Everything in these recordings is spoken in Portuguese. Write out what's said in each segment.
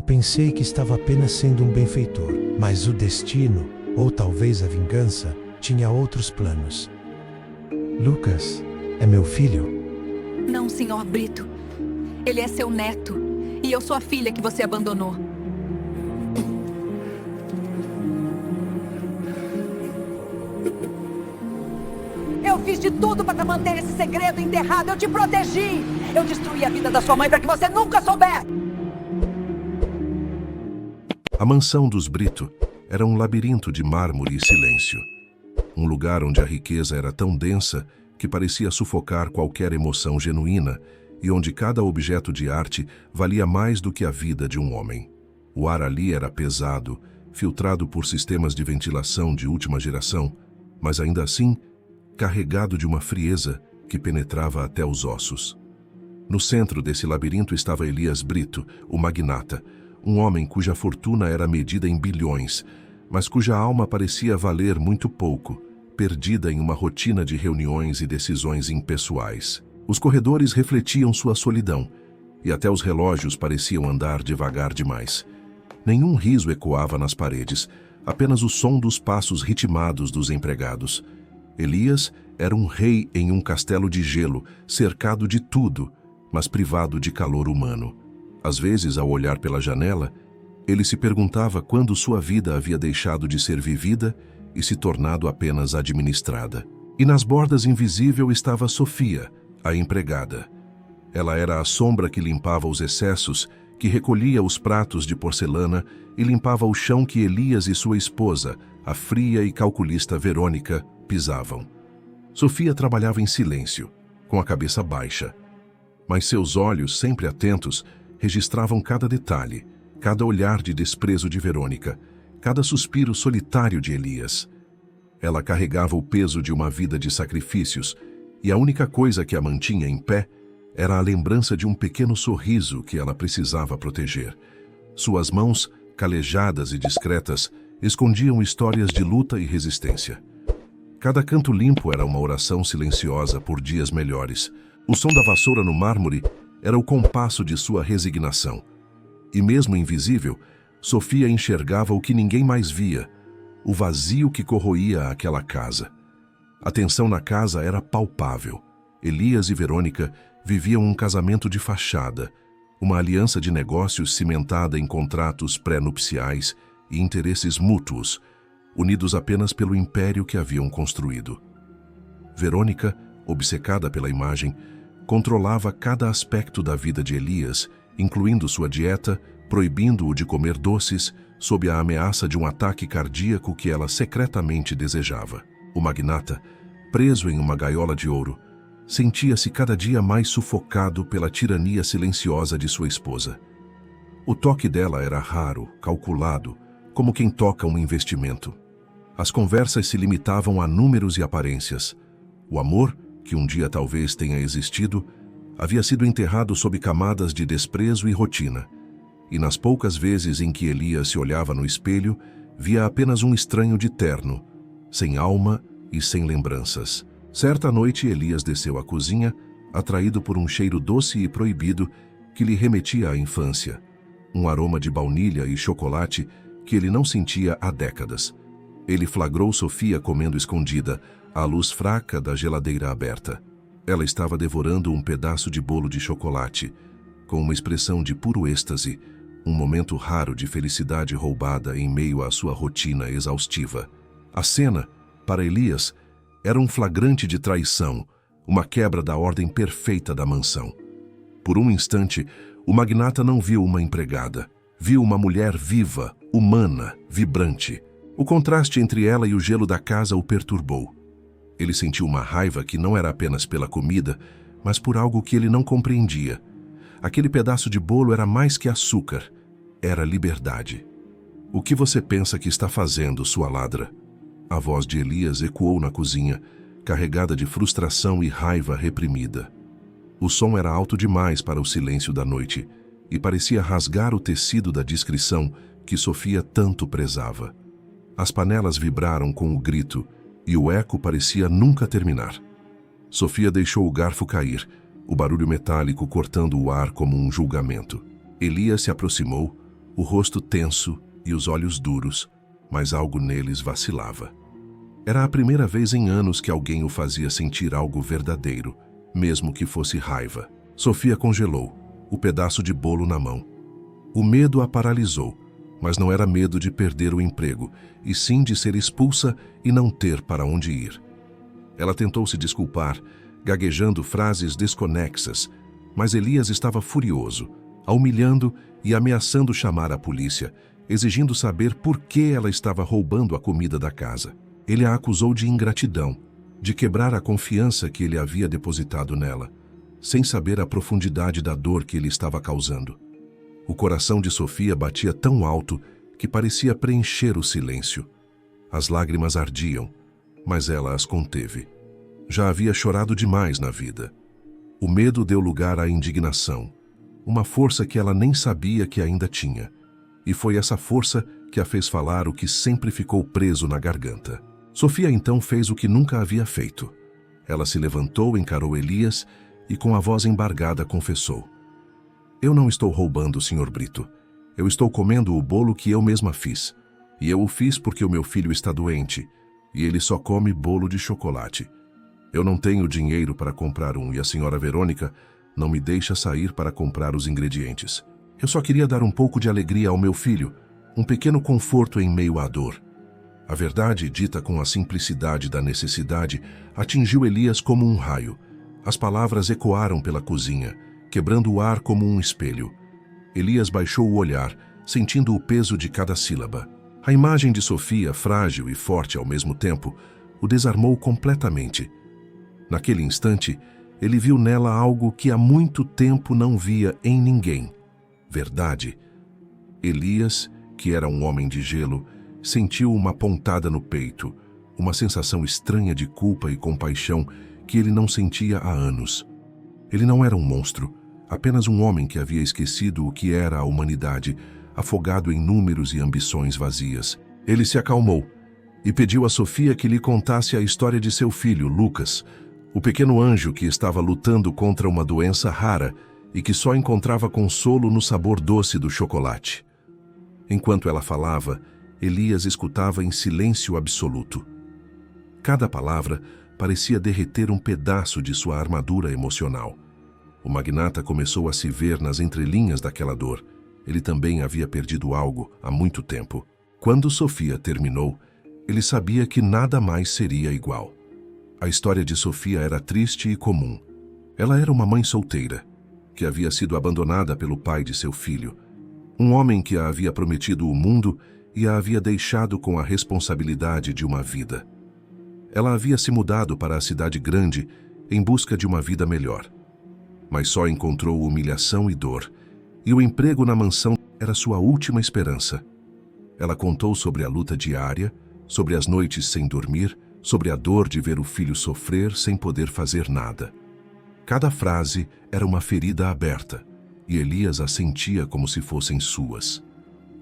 Eu pensei que estava apenas sendo um benfeitor, mas o destino, ou talvez a vingança, tinha outros planos. Lucas é meu filho? Não, Sr. Brito. Ele é seu neto. E eu sou a filha que você abandonou. Eu fiz de tudo para manter esse segredo enterrado. Eu te protegi. Eu destruí a vida da sua mãe para que você nunca soubesse. A mansão dos Brito era um labirinto de mármore e silêncio. Um lugar onde a riqueza era tão densa que parecia sufocar qualquer emoção genuína e onde cada objeto de arte valia mais do que a vida de um homem. O ar ali era pesado, filtrado por sistemas de ventilação de última geração, mas ainda assim carregado de uma frieza que penetrava até os ossos. No centro desse labirinto estava Elias Brito, o magnata, um homem cuja fortuna era medida em bilhões, mas cuja alma parecia valer muito pouco, perdida em uma rotina de reuniões e decisões impessoais. Os corredores refletiam sua solidão, e até os relógios pareciam andar devagar demais. Nenhum riso ecoava nas paredes, apenas o som dos passos ritmados dos empregados. Elias era um rei em um castelo de gelo, cercado de tudo, mas privado de calor humano. Às vezes, ao olhar pela janela, ele se perguntava quando sua vida havia deixado de ser vivida e se tornado apenas administrada. E nas bordas invisível estava Sofia, a empregada. Ela era a sombra que limpava os excessos, que recolhia os pratos de porcelana e limpava o chão que Elias e sua esposa, a fria e calculista Verônica, pisavam. Sofia trabalhava em silêncio, com a cabeça baixa, mas seus olhos, sempre atentos, registravam cada detalhe, cada olhar de desprezo de Verônica, cada suspiro solitário de Elias. Ela carregava o peso de uma vida de sacrifícios, e a única coisa que a mantinha em pé era a lembrança de um pequeno sorriso que ela precisava proteger. Suas mãos, calejadas e discretas, escondiam histórias de luta e resistência. Cada canto limpo era uma oração silenciosa por dias melhores. O som da vassoura no mármore era o compasso de sua resignação. E mesmo invisível, Sofia enxergava o que ninguém mais via, o vazio que corroía aquela casa. A tensão na casa era palpável. Elias e Verônica viviam um casamento de fachada, uma aliança de negócios cimentada em contratos pré-nupciais e interesses mútuos, unidos apenas pelo império que haviam construído. Verônica, obcecada pela imagem, controlava cada aspecto da vida de Elias, incluindo sua dieta, proibindo-o de comer doces, sob a ameaça de um ataque cardíaco que ela secretamente desejava. O magnata, preso em uma gaiola de ouro, sentia-se cada dia mais sufocado pela tirania silenciosa de sua esposa. O toque dela era raro, calculado, como quem toca um investimento. As conversas se limitavam a números e aparências. O amor, que um dia talvez tenha existido, havia sido enterrado sob camadas de desprezo e rotina. E nas poucas vezes em que Elias se olhava no espelho, via apenas um estranho de terno, sem alma e sem lembranças. Certa noite, Elias desceu à cozinha, atraído por um cheiro doce e proibido que lhe remetia à infância. Um aroma de baunilha e chocolate que ele não sentia há décadas. Ele flagrou Sofia comendo escondida, à luz fraca da geladeira aberta. Ela estava devorando um pedaço de bolo de chocolate, com uma expressão de puro êxtase, um momento raro de felicidade roubada em meio à sua rotina exaustiva. A cena, para Elias, era um flagrante de traição, uma quebra da ordem perfeita da mansão. Por um instante, o magnata não viu uma empregada. Viu uma mulher viva, humana, vibrante. O contraste entre ela e o gelo da casa o perturbou. Ele sentiu uma raiva que não era apenas pela comida, mas por algo que ele não compreendia. Aquele pedaço de bolo era mais que açúcar, era liberdade. O que você pensa que está fazendo, sua ladra? A voz de Elias ecoou na cozinha, carregada de frustração e raiva reprimida. O som era alto demais para o silêncio da noite e parecia rasgar o tecido da discrição que Sofia tanto prezava. As panelas vibraram com o grito e o eco parecia nunca terminar. Sofia deixou o garfo cair, o barulho metálico cortando o ar como um julgamento. Elias se aproximou, o rosto tenso e os olhos duros, mas algo neles vacilava. Era a primeira vez em anos que alguém o fazia sentir algo verdadeiro, mesmo que fosse raiva. Sofia congelou, o pedaço de bolo na mão. O medo a paralisou, mas não era medo de perder o emprego, e sim de ser expulsa e não ter para onde ir. Ela tentou se desculpar, gaguejando frases desconexas, mas Elias estava furioso, a humilhando e ameaçando chamar a polícia, exigindo saber por que ela estava roubando a comida da casa. Ele a acusou de ingratidão, de quebrar a confiança que ele havia depositado nela, sem saber a profundidade da dor que ele estava causando. O coração de Sofia batia tão alto que parecia preencher o silêncio. As lágrimas ardiam, mas ela as conteve. Já havia chorado demais na vida. O medo deu lugar à indignação, uma força que ela nem sabia que ainda tinha. E foi essa força que a fez falar o que sempre ficou preso na garganta. Sofia então fez o que nunca havia feito. Ela se levantou, encarou Elias e com a voz embargada confessou: "Eu não estou roubando, Sr. Brito. Eu estou comendo o bolo que eu mesma fiz. E eu o fiz porque o meu filho está doente, e ele só come bolo de chocolate. Eu não tenho dinheiro para comprar um e a senhora Verônica não me deixa sair para comprar os ingredientes. Eu só queria dar um pouco de alegria ao meu filho, um pequeno conforto em meio à dor." A verdade, dita com a simplicidade da necessidade, atingiu Elias como um raio. As palavras ecoaram pela cozinha, quebrando o ar como um espelho. Elias baixou o olhar, sentindo o peso de cada sílaba. A imagem de Sofia, frágil e forte ao mesmo tempo, o desarmou completamente. Naquele instante, ele viu nela algo que há muito tempo não via em ninguém: verdade. Elias, que era um homem de gelo, sentiu uma pontada no peito, uma sensação estranha de culpa e compaixão que ele não sentia há anos. Ele não era um monstro, apenas um homem que havia esquecido o que era a humanidade, afogado em números e ambições vazias. Ele se acalmou e pediu a Sofia que lhe contasse a história de seu filho, Lucas, o pequeno anjo que estava lutando contra uma doença rara e que só encontrava consolo no sabor doce do chocolate. Enquanto ela falava, Elias escutava em silêncio absoluto. Cada palavra parecia derreter um pedaço de sua armadura emocional. O magnata começou a se ver nas entrelinhas daquela dor. Ele também havia perdido algo há muito tempo. Quando Sofia terminou, ele sabia que nada mais seria igual. A história de Sofia era triste e comum. Ela era uma mãe solteira, que havia sido abandonada pelo pai de seu filho. Um homem que a havia prometido o mundo e a havia deixado com a responsabilidade de uma vida. Ela havia se mudado para a cidade grande em busca de uma vida melhor. Mas só encontrou humilhação e dor, e o emprego na mansão era sua última esperança. Ela contou sobre a luta diária, sobre as noites sem dormir, sobre a dor de ver o filho sofrer sem poder fazer nada. Cada frase era uma ferida aberta, e Elias as sentia como se fossem suas.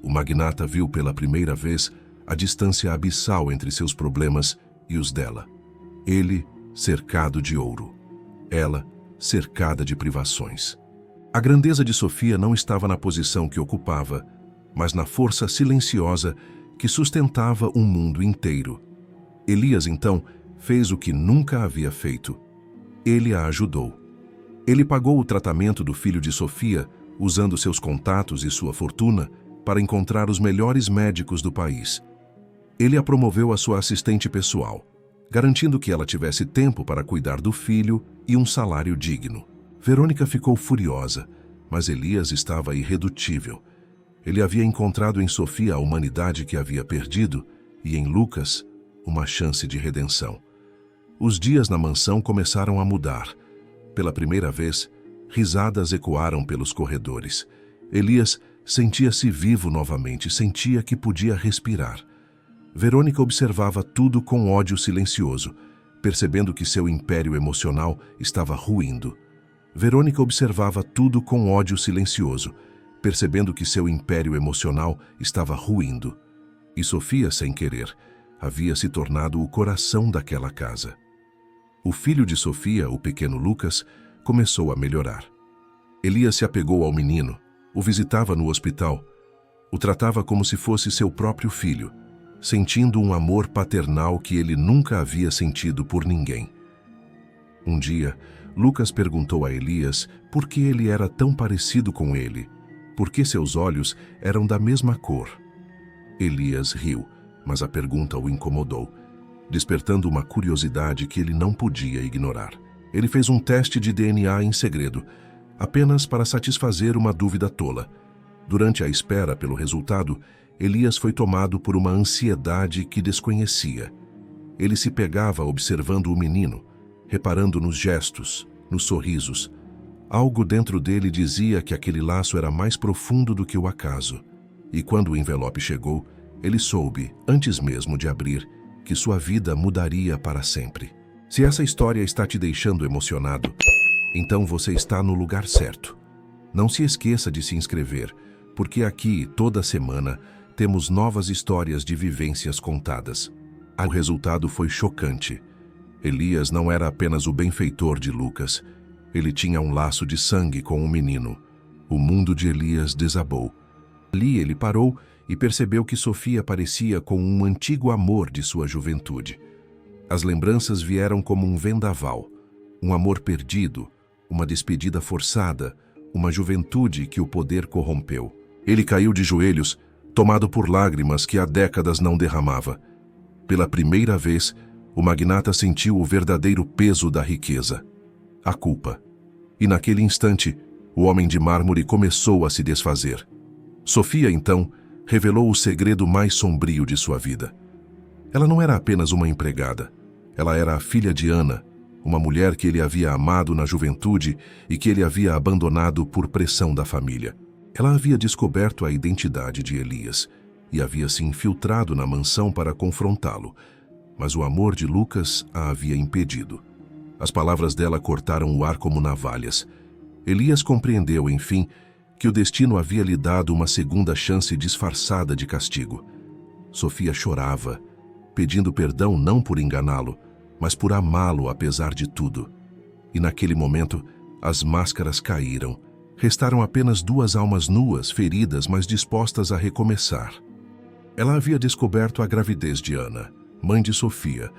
O magnata viu pela primeira vez a distância abissal entre seus problemas e os dela. Ele, cercado de ouro. Ela, cercada de privações. A grandeza de Sofia não estava na posição que ocupava, mas na força silenciosa que sustentava um mundo inteiro. Elias, então, fez o que nunca havia feito. Ele a ajudou. Ele pagou o tratamento do filho de Sofia, usando seus contatos e sua fortuna, para encontrar os melhores médicos do país. Ele a promoveu a sua assistente pessoal, garantindo que ela tivesse tempo para cuidar do filho e um salário digno. Verônica ficou furiosa, mas Elias estava irredutível. Ele havia encontrado em Sofia a humanidade que havia perdido e em Lucas uma chance de redenção. Os dias na mansão começaram a mudar. Pela primeira vez, risadas ecoaram pelos corredores. Elias sentia-se vivo novamente, sentia que podia respirar. Verônica observava tudo com ódio silencioso, percebendo que seu império emocional estava ruindo. Verônica observava tudo com ódio silencioso, percebendo que seu império emocional estava ruindo. E Sofia, sem querer, havia se tornado o coração daquela casa. O filho de Sofia, o pequeno Lucas, começou a melhorar. Elias se apegou ao menino, o visitava no hospital. O tratava como se fosse seu próprio filho, sentindo um amor paternal que ele nunca havia sentido por ninguém. Um dia, Lucas perguntou a Elias por que ele era tão parecido com ele, por que seus olhos eram da mesma cor. Elias riu, mas a pergunta o incomodou, despertando uma curiosidade que ele não podia ignorar. Ele fez um teste de DNA em segredo, apenas para satisfazer uma dúvida tola. Durante a espera pelo resultado, Elias foi tomado por uma ansiedade que desconhecia. Ele se pegava observando o menino, reparando nos gestos, nos sorrisos. Algo dentro dele dizia que aquele laço era mais profundo do que o acaso. E quando o envelope chegou, ele soube, antes mesmo de abrir, que sua vida mudaria para sempre. Se essa história está te deixando emocionado, então você está no lugar certo. Não se esqueça de se inscrever, porque aqui, toda semana, temos novas histórias de vivências contadas. O resultado foi chocante. Elias não era apenas o benfeitor de Lucas. Ele tinha um laço de sangue com o menino. O mundo de Elias desabou. Ali ele parou e percebeu que Sofia parecia com um antigo amor de sua juventude. As lembranças vieram como um vendaval, um amor perdido, uma despedida forçada, uma juventude que o poder corrompeu. Ele caiu de joelhos, tomado por lágrimas que há décadas não derramava. Pela primeira vez, o magnata sentiu o verdadeiro peso da riqueza, a culpa. E naquele instante, o homem de mármore começou a se desfazer. Sofia, então, revelou o segredo mais sombrio de sua vida. Ela não era apenas uma empregada. Ela era a filha de Ana, uma mulher que ele havia amado na juventude e que ele havia abandonado por pressão da família. Ela havia descoberto a identidade de Elias e havia se infiltrado na mansão para confrontá-lo, mas o amor de Lucas a havia impedido. As palavras dela cortaram o ar como navalhas. Elias compreendeu, enfim, que o destino havia lhe dado uma segunda chance disfarçada de castigo. Sofia chorava, pedindo perdão não por enganá-lo, mas por amá-lo apesar de tudo. E naquele momento, as máscaras caíram. Restaram apenas duas almas nuas, feridas, mas dispostas a recomeçar. Ela havia descoberto a gravidez de Ana, mãe de Sofia,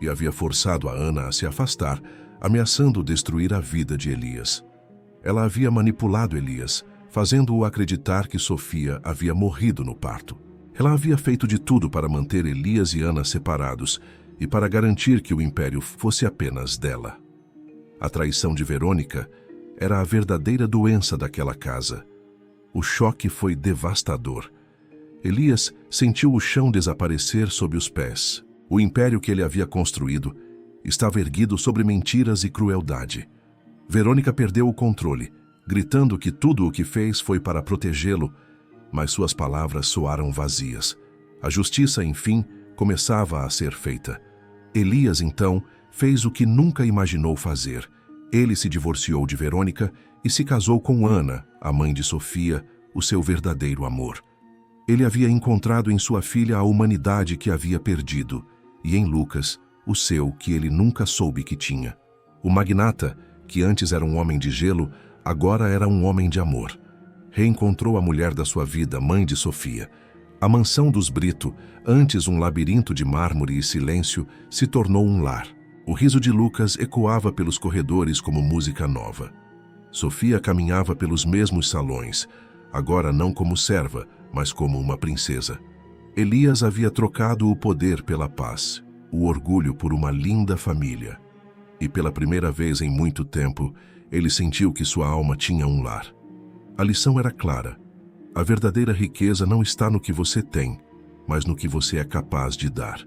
e havia forçado a Ana a se afastar, ameaçando destruir a vida de Elias. Ela havia manipulado Elias, fazendo-o acreditar que Sofia havia morrido no parto. Ela havia feito de tudo para manter Elias e Ana separados e para garantir que o império fosse apenas dela. A traição de Verônica era a verdadeira doença daquela casa. O choque foi devastador. Elias sentiu o chão desaparecer sob os pés. O império que ele havia construído estava erguido sobre mentiras e crueldade. Verônica perdeu o controle, gritando que tudo o que fez foi para protegê-lo, mas suas palavras soaram vazias. A justiça, enfim, começava a ser feita. Elias, então, fez o que nunca imaginou fazer. Ele se divorciou de Verônica e se casou com Ana, a mãe de Sofia, o seu verdadeiro amor. Ele havia encontrado em sua filha a humanidade que havia perdido, e em Lucas, o seu que ele nunca soube que tinha. O magnata, que antes era um homem de gelo, agora era um homem de amor. Reencontrou a mulher da sua vida, mãe de Sofia. A mansão dos Brito, antes um labirinto de mármore e silêncio, se tornou um lar. O riso de Lucas ecoava pelos corredores como música nova. Sofia caminhava pelos mesmos salões, agora não como serva, mas como uma princesa. Elias havia trocado o poder pela paz, o orgulho por uma linda família. E pela primeira vez em muito tempo, ele sentiu que sua alma tinha um lar. A lição era clara. A verdadeira riqueza não está no que você tem, mas no que você é capaz de dar.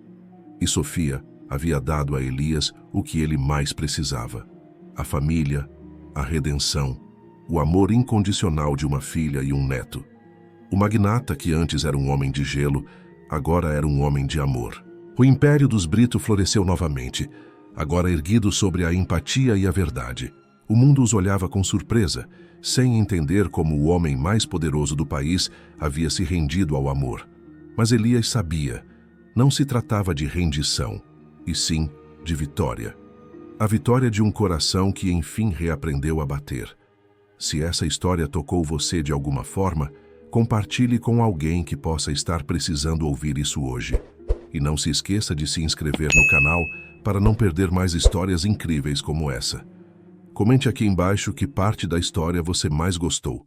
E Sofia havia dado a Elias o que ele mais precisava: a família, a redenção, o amor incondicional de uma filha e um neto. O magnata, que antes era um homem de gelo, agora era um homem de amor. O império dos Brito floresceu novamente, agora erguido sobre a empatia e a verdade. O mundo os olhava com surpresa, sem entender como o homem mais poderoso do país havia se rendido ao amor. Mas Elias sabia, não se tratava de rendição, e sim de vitória. A vitória de um coração que enfim reaprendeu a bater. Se essa história tocou você de alguma forma, Compartilhe com alguém que possa estar precisando ouvir isso hoje. E não se esqueça de se inscrever no canal para não perder mais histórias incríveis como essa. Comente aqui embaixo que parte da história você mais gostou.